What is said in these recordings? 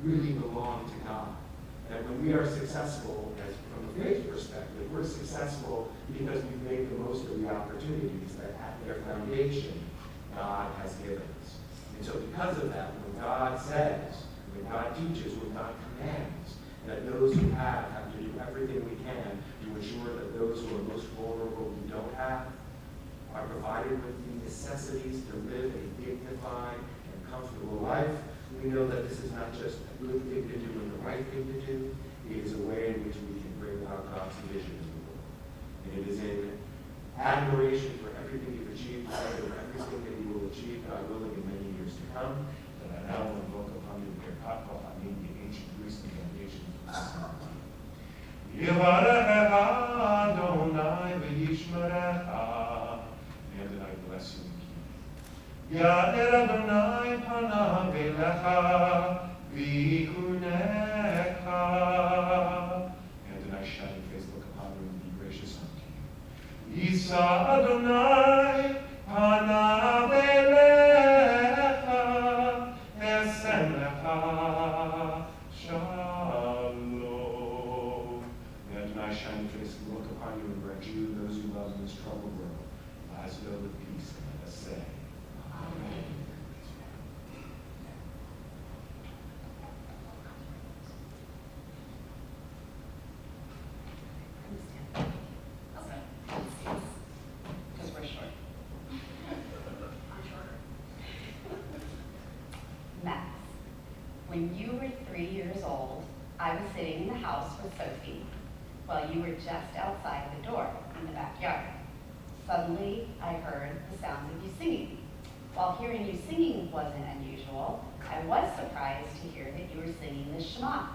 really belong to God. That when we are successful, as from a faith perspective, we're successful because we've made the most of the opportunities that at their foundation God has given us. And so because of that, when God says, when God teaches, when God commands, that those who have to do everything we can to ensure that those who are most vulnerable who don't have are provided with the necessities to live a dignified and comfortable life. We know that this is not just a good thing to do and the right thing to do. It is a way in which we can bring about God's vision in the world. And it is in admiration for everything you've achieved, and everything that you will achieve, God willing, in many years to come, that I now invoke upon you the Katpa, I mean the ancient Greek foundations of the ceremony. Yivarecha Adonai v'yishmerecha. And I bless you and keep you. Ya'er Adonai panav elecha v'yichunecha. And I shine your face, look upon you, and be gracious unto you. Yisa Adonai panav elecha esem lecha shalom. And I shine your face and look upon you and grant you and those you love in this troubled world. As though with peace, and let us say, Amen. Because we're short. I'm shorter. Max, when you were 3 years old, I was sitting in the house with Sophie while you were just outside the door in the backyard. Suddenly, I heard the sounds of you singing. While hearing you singing wasn't unusual, I was surprised to hear that you were singing the Shema.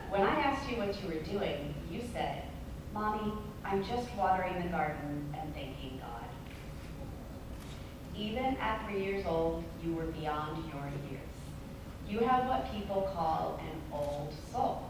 When I asked you what you were doing, you said, "Mommy, I'm just watering the garden and thanking God." Even at 3 years old, you were beyond your years. You have what people call an old soul.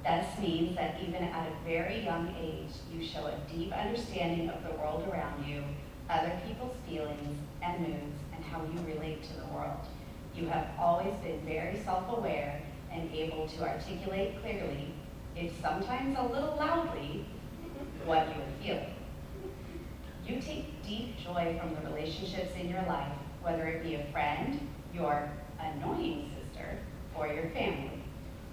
This means that even at a very young age, you show a deep understanding of the world around you, other people's feelings and moods, and how you relate to the world. You have always been very self-aware and able to articulate clearly, if sometimes a little loudly, what you are feeling. You take deep joy from the relationships in your life, whether it be a friend, your annoying sister, or your family.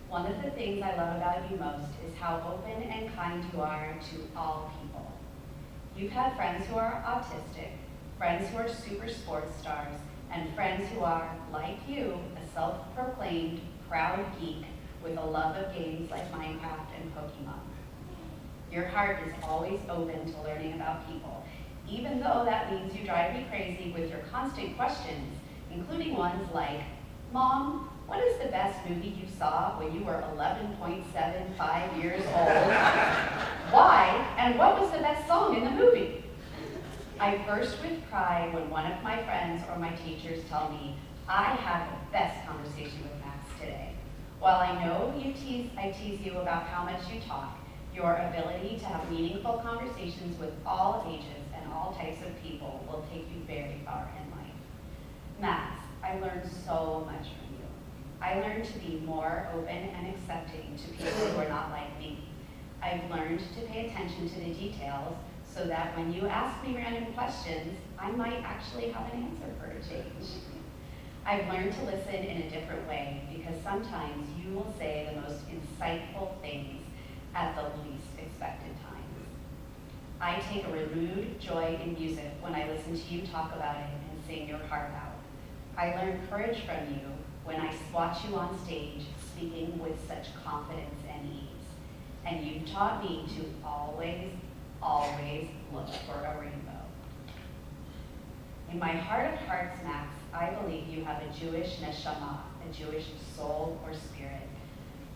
One of the things I love about you most is how open and kind you are to all people. You've had friends who are autistic, friends who are super sports stars, and friends who are, like you, a self-proclaimed proud geek with a love of games like Minecraft and Pokemon. Your heart is always open to learning about people, even though that means you drive me crazy with your constant questions, including ones like, "Mom, what is the best movie you saw when you were 11.75 years old? Why? And what was the best song in the movie?" I burst with pride when one of my friends or my teachers tell me, "I had the best conversation with Max today." While I know I tease you about how much you talk, your ability to have meaningful conversations with all ages and all types of people will take you very far in life. Max, I learned so much from you. I learned to be more open and accepting to people who are not like me. I've learned to pay attention to the details so that when you ask me random questions, I might actually have an answer for a change. I've learned to listen in a different way because sometimes you will say the most insightful things at the least expected times. I take a renewed joy in music when I listen to you talk about it and sing your heart out. I learn courage from you when I watch you on stage speaking with such confidence and ease. And you taught me to always, always look for a rainbow. In my heart of hearts, Max, I believe you have a Jewish neshama, a Jewish soul or spirit.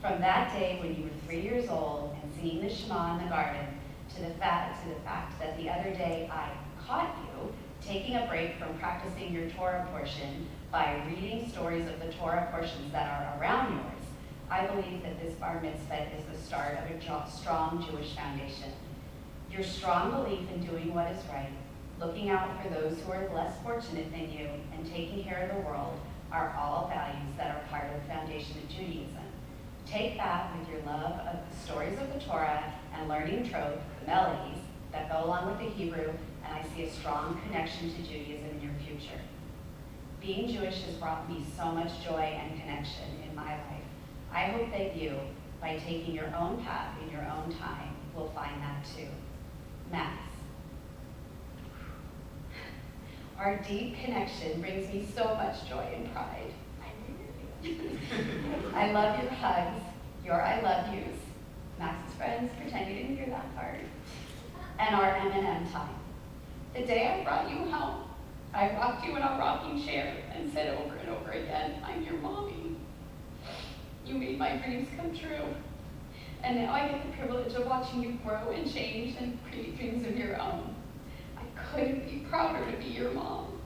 From that day when you were 3 years old and singing the Shema in the garden, to the fact that the other day I caught you taking a break from practicing your Torah portion by reading stories of the Torah portions that are around yours, I believe that this bar mitzvah is the start of a strong Jewish foundation. Your strong belief in doing what is right, looking out for those who are less fortunate than you, and taking care of the world are all values that are part of the foundation of Judaism. Take that with your love of the stories of the Torah and learning trope, the melodies, that go along with the Hebrew, and I see a strong connection to Judaism in your future. Being Jewish has brought me so much joy and connection in my life. I hope that you, by taking your own path in your own time, will find that too. Max. Our deep connection brings me so much joy and pride. I love your hugs, your I love yous, Max's friends pretend you didn't hear that part, and our M&M time. The day I brought you home, I rocked you in a rocking chair and said over and over again, I'm your mommy. You made my dreams come true. And now I get the privilege of watching you grow and change and create dreams of your own. I couldn't be prouder to be your mom.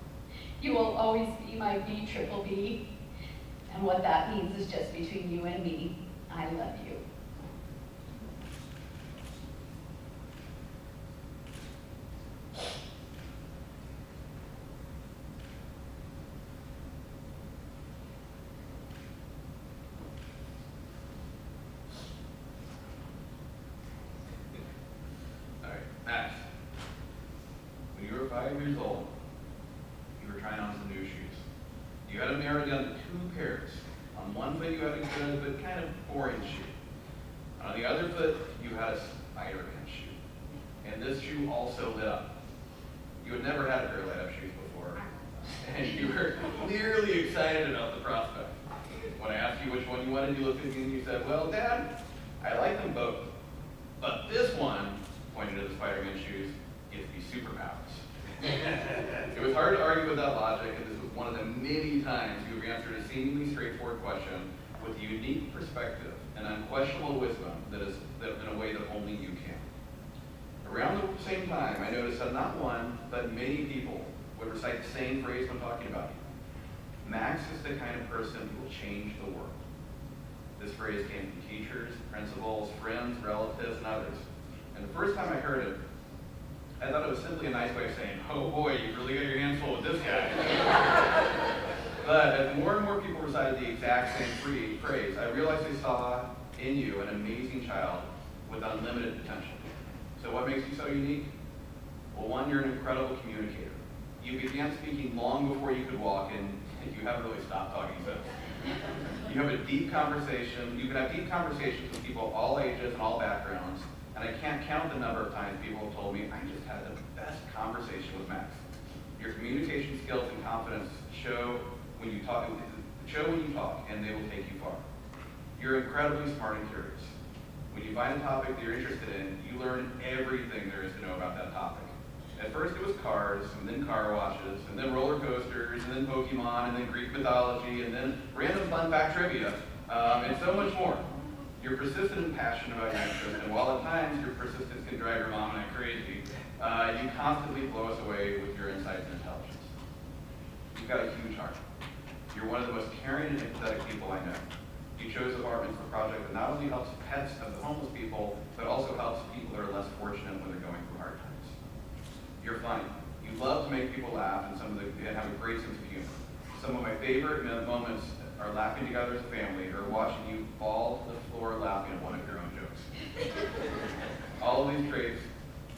You will always be my B-triple-B. And what that means is just between you and me. I love you. All right, Max. When you were 5 years old, you were trying on some new shoes. You had them narrowed down to 2 pairs. On one foot you had a good but kind of boring shoe. On the other foot you had a Spider-Man shoe. And this shoe also lit up. You had never had a pair of light up shoes before. And you were clearly excited about the prospect. When I asked you which one you wanted, you looked at me and you said, well, Dad, I like them both. But this one, pointing to the Spider-Man shoes, gives me superpowers. It was hard to argue with that logic, and this was one of the many times you have answered a seemingly straightforward question with a unique perspective and unquestionable wisdom that in a way that only you can. Around the same time, I noticed that not one, but many people would recite the same phrase when talking about you. Max is the kind of person who will change the world. This phrase came from teachers, principals, friends, relatives, and others. And the first time I heard it, I thought it was simply a nice way of saying, oh boy, you really got your hands full with this guy. But as more and more people recited the exact same phrase, I realized they saw in you an amazing child with unlimited potential. So what makes you so unique? Well, one, you're an incredible communicator. You began speaking long before you could walk, and you haven't really stopped talking since. You have a deep conversation. You can have deep conversations with people of all ages and all backgrounds. And I can't count the number of times people have told me, I just had the best conversation with Max. Your communication skills and confidence show when you talk, and they will take you far. You're incredibly smart and curious. When you find a topic that you're interested in, you learn everything there is to know about that topic. At first it was cars, and then car washes, and then roller coasters, and then Pokemon, and then Greek mythology, and then random fun fact trivia, and so much more. You're persistent and passionate about your interest, and while at times your persistence can drive your mom and I crazy, you constantly blow us away with your insights and intelligence. You've got a huge heart. You're one of the most caring and empathetic people I know. You chose the Bar Mitzvah project that not only helps pets of the homeless people, but also helps people that are less fortunate when they're going through hard times. You're funny. You love to make people laugh and have a great sense of humor. Some of my favorite moments are laughing together as a family or watching you fall to the floor laughing at one of your own jokes. All of these traits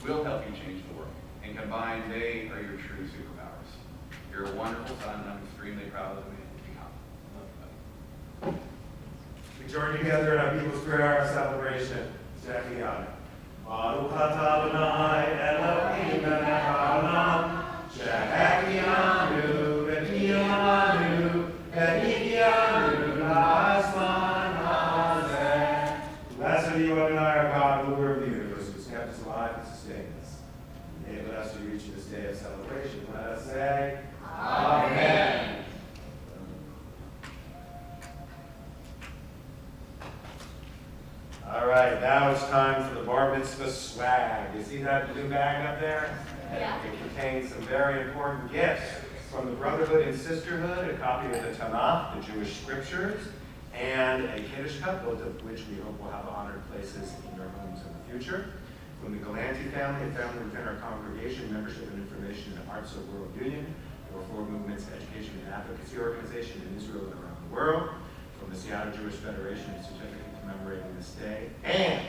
will help you change the world, and combined, they are your true superpowers. You're a wonderful son, and I'm extremely proud of the man you've become. I love you, buddy. We join together in our People's Prayer, our celebration. Shechianu. Baruch atah Adonai Eloheinu melech haolam, shechianu v'tihanu v'hikianu la'azman hazeh. Blessed are you, Adonai, our God, ruler of the universe, who has kept us alive and sustained us. Enable us to reach this day of celebration. Let us say, Amen. All right, now it's time for the Bar Mitzvah swag. You see that blue bag up there? Yeah. It contains some very important gifts from the Brotherhood and Sisterhood, a copy of the Tanakh, the Jewish scriptures, and a Kiddush cup, both of which we hope will have honored places in your homes in the future. From the Galanti family, a family within our congregation, membership and information in the Hearts of World Union, the Reform Movement's education and advocacy organization in Israel and around the world, from the Seattle Jewish Federation, a certificate commemorating this day, and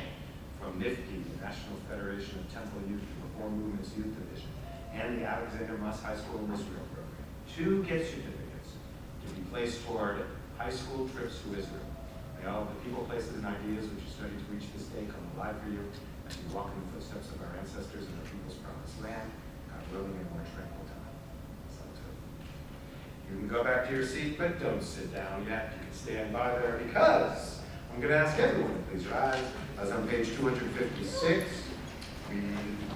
from NIFTY, the National Federation of Temple Youth and Reform Movement's Youth Division, and the Alexander Muss High School in Israel program. 2 gift certificates to be placed toward high school trips to Israel. May all of the people, places, and ideas which you study to reach this day come alive for you as you walk in the footsteps of our ancestors and our people's promised land, God willing, in more tranquil time. You can go back to your seat, but don't sit down yet. You can stand by there because I'm going to ask everyone to please rise. As on page 256, we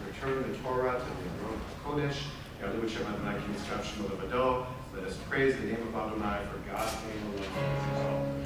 return the Torah to the Aron HaKodesh. Let us praise the name of Adonai, for God's name alone is exalted.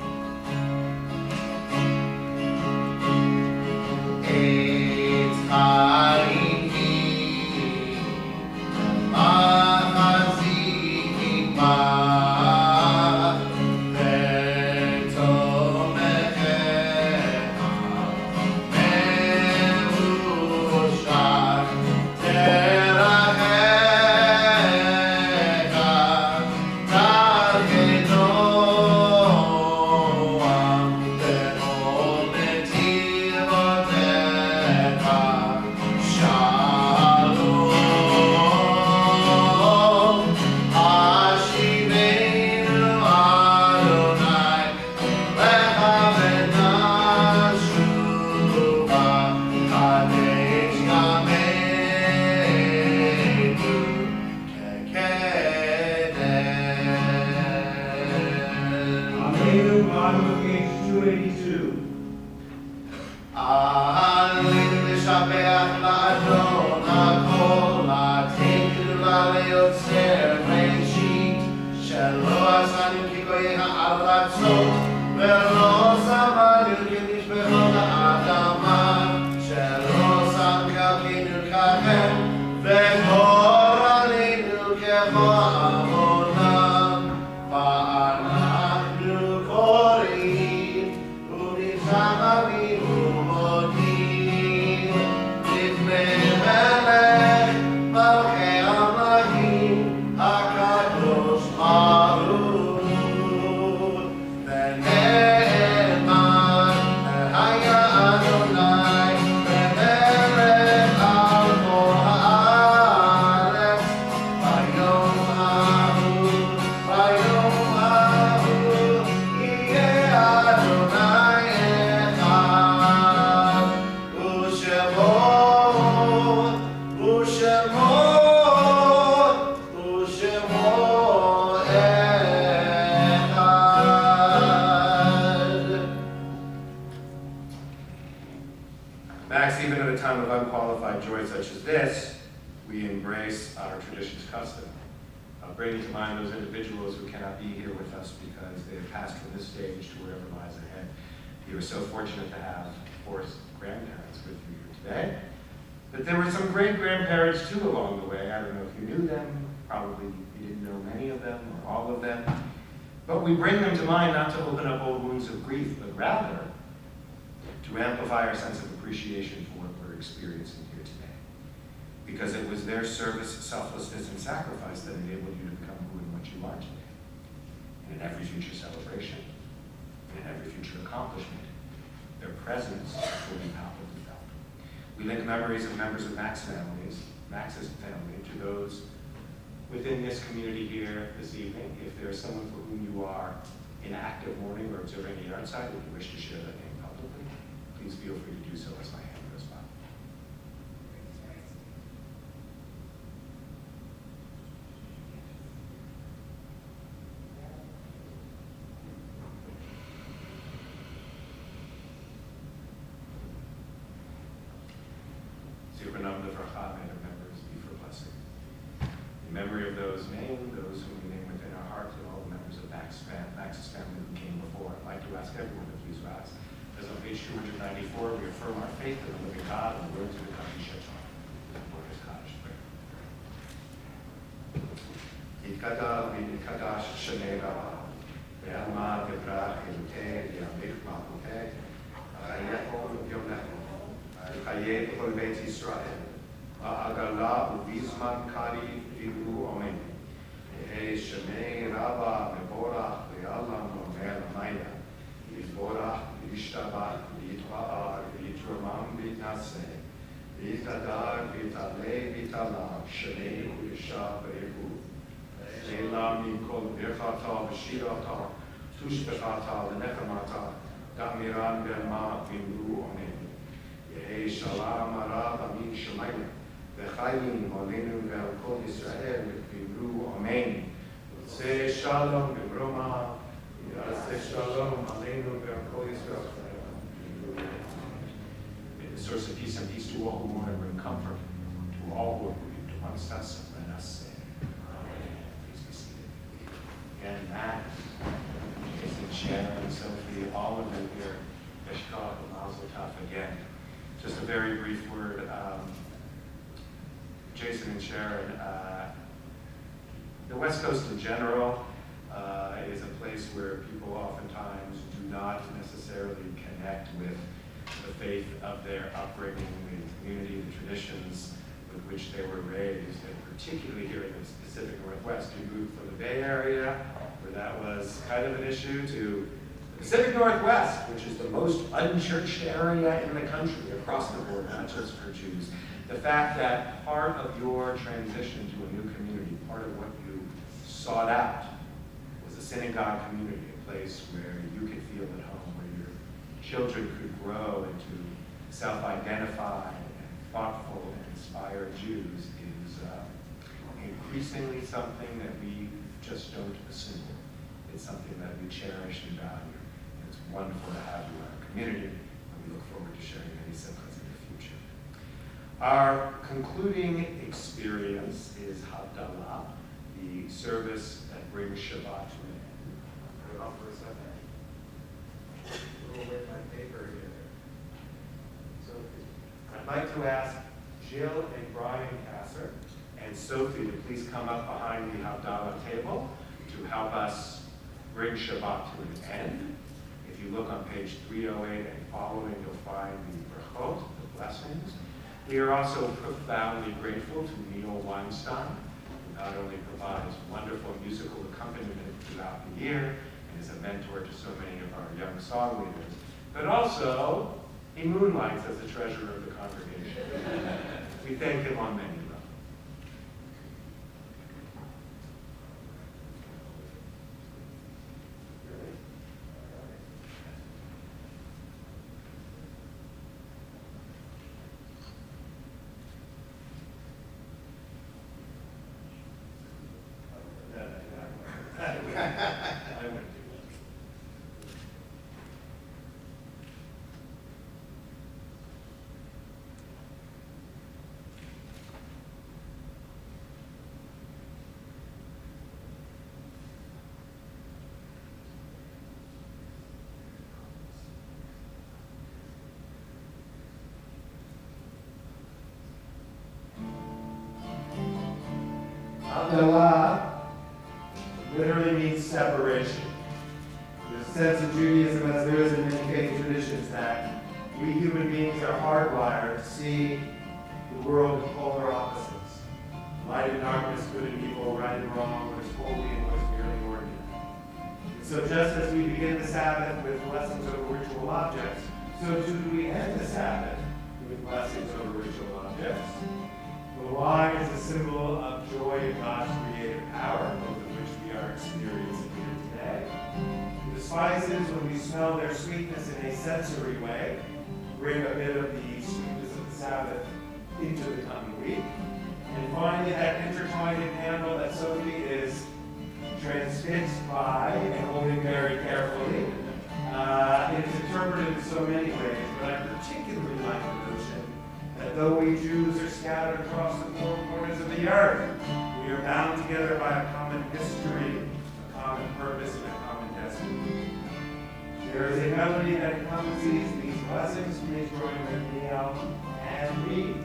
Bringing to mind those individuals who cannot be here with us because they have passed from this stage to wherever lies ahead. You are so fortunate to have 4 grandparents with you here today. But there were some great-grandparents too along the way. I don't know if you knew them, probably you didn't know many of them or all of them. But we bring them to mind not to open up old wounds of grief, but rather to amplify our sense of appreciation for what we're experiencing here today. Because it was their service, selflessness, and sacrifice that enabled you to become who and what you are today. And in every future celebration, and in every future accomplishment, their presence will be palpably felt. We link memories of members of Max's family to those within this community here this evening. If there is someone for whom you are in active mourning or observing a yard site, if you wish to share that name publicly, please feel free to do so as my hand goes by. In memory of those named, those whom we name within our hearts, and all the members of Max's family who came before, I'd like to ask everyone to please rise. As on page 294, we affirm our faith in the living God and the words of the Kaddish Shalom. Support his Kaddish prayer. Yitkada v'yitkadash shenei rabah, ve'alma v'brach elutei v'yamich malchutei, v'chayecho v'yonecho, v'chayei b'chol beit Yisrael, v'agala u'vizman kari v'yilu omen, Shemei Rabba Mevorach Le'alam Omer Maya Yizborach Yishtabach Yitwa'ar Yitramam Vitnaseh Vitadar Vitale Vitala Shemei Yisha Be'ehu Le'elam Yikol Birchata V'shirata Tushbechata L'nechamata Damiran Berma Vimru Omen Yehi Shalom Arav Amin Shemayim V'chayim Olenu Ve'al Kol Yisrael Vimru Omen Yoseh Shalom B'Roma Yoseh Shalom Olenu Ve'al Kol Yisrael May the source of peace and peace to all who mourn and bring comfort to all who are grieved. One sense let us say, Amen. Please be seated. Again, Matt, Jason, Sharon, Sophie, all of them here, Eshkot, Mazel Tov again. Just a very brief word. Jason and Sharon, the West Coast in general is a place where people oftentimes do not necessarily connect with the faith of their upbringing, the community, the traditions with which they were raised, and particularly here in the Pacific Northwest. You moved from the Bay Area, where that was kind of an issue, to the Pacific Northwest, which is the most unchurched area in the country across the board, not just for Jews. The fact that part of your transition to a new community, part of what you sought out, was a synagogue community, a place where you could feel at home, where your children could grow into self-identified and thoughtful and inspired Jews, is increasingly something that we just don't assume. It's something that we cherish and value. And it's wonderful to have you in our community, and we look forward to sharing many simchas in the future. Our concluding experience is Havdalah, the service that brings Shabbat to an end. Put it on for a second. We'll with my paper here. So I'd like to ask Jill and Brian Kasser and Sophie to please come up behind the Havdalah table to help us bring Shabbat to an end. If you look on page 308 and following, you'll find the brachot, the blessings. We are also profoundly grateful to Neil Weinstein, who not only provides wonderful musical accompaniment throughout the year and is a mentor to so many of our young song leaders, but also he moonlights as the treasurer of the congregation. We thank him on many levels. I wouldn't do that. Havdalah literally means separation. There's a sense of Judaism, as there is in many faith traditions, that we human beings are hardwired to see the world in polar opposites. Light and darkness, good and evil, right and wrong, what is holy and what is merely ordinary. And so just as we begin the Sabbath with blessings over ritual objects, so too do we end the Sabbath with blessings over ritual objects. The wine is a symbol of joy in God's creative power, both of which we are experiencing here today. The spices, when we smell their sweetness in a sensory way, bring a bit of the sweetness of the Sabbath into the coming week. And finally, that intertwined candle that Sophie is transfixed by and holding very carefully. It is interpreted in so many ways, but I particularly like the notion that though we Jews are scattered across the four corners of the earth, we are bound together by a common history, a common purpose, and a common destiny. There is a melody that encompasses these blessings. Please join with me out and read.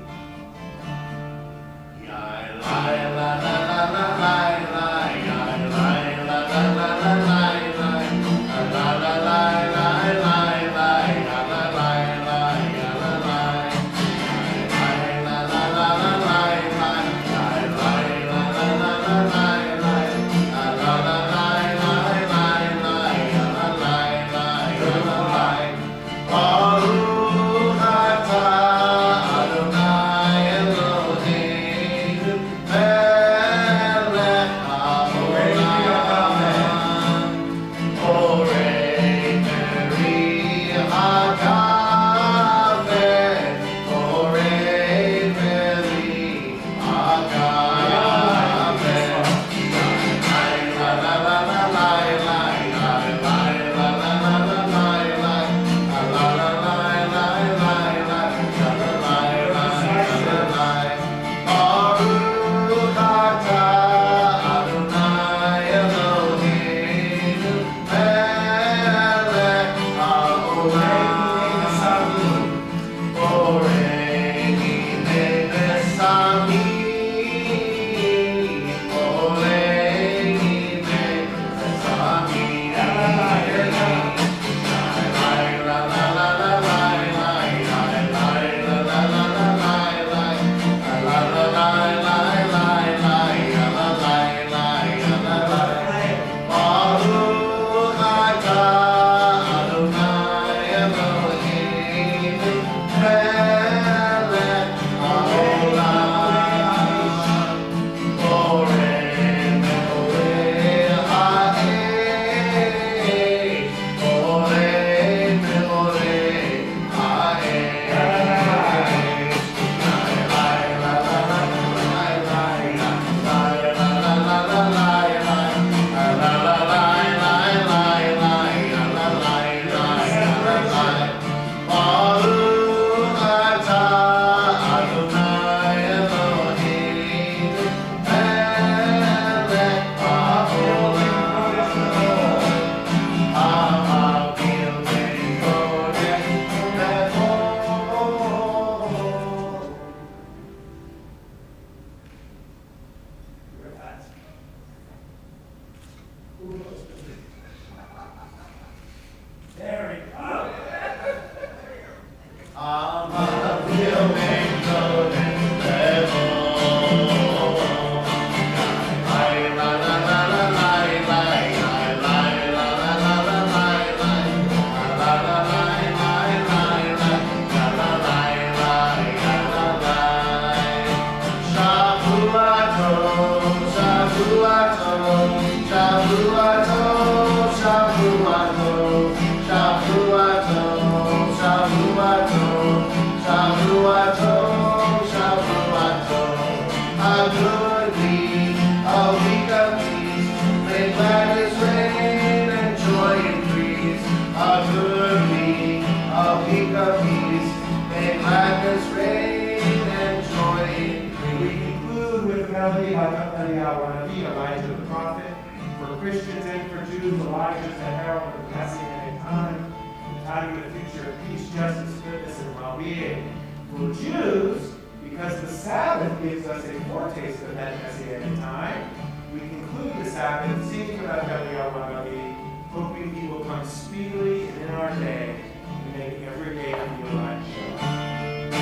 Christians and for Jews, Elijah is the herald of the Messianic time, the time of the future of peace, justice, goodness, and well-being. For Jews, because the Sabbath gives us a foretaste of that Messianic time, we conclude the Sabbath, singing about Eliyahu, hoping he will come speedily and in our day to make every day feel like Shabbat.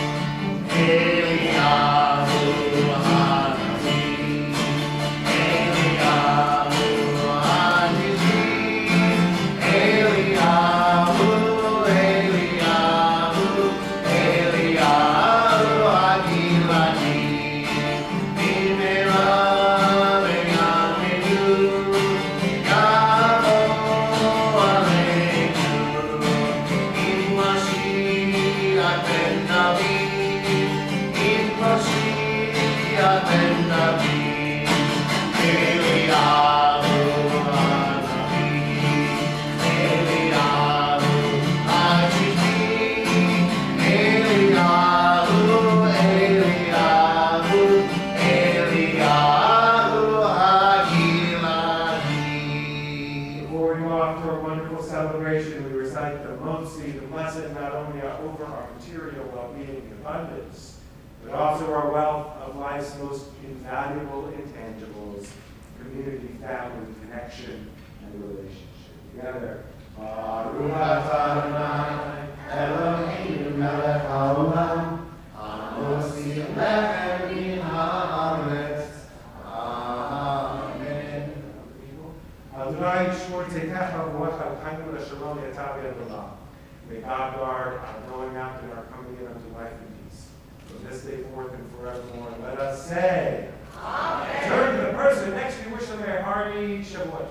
Eliyahu. But also our wealth of life's most invaluable intangibles, community, family, connection, and relationship. Together. Baruch Adonai, Eloheinu melech haolam, hamosi lechem min haaretz. Amen. Adonai yishmor tzeitecha v'rocha v'chainu l'shalom yatav yad olam. May God guard our going out and our coming in unto life and peace. From this day forth and forevermore, let us say, Amen. Turn to the person next to you, wish them a hearty Shavuot.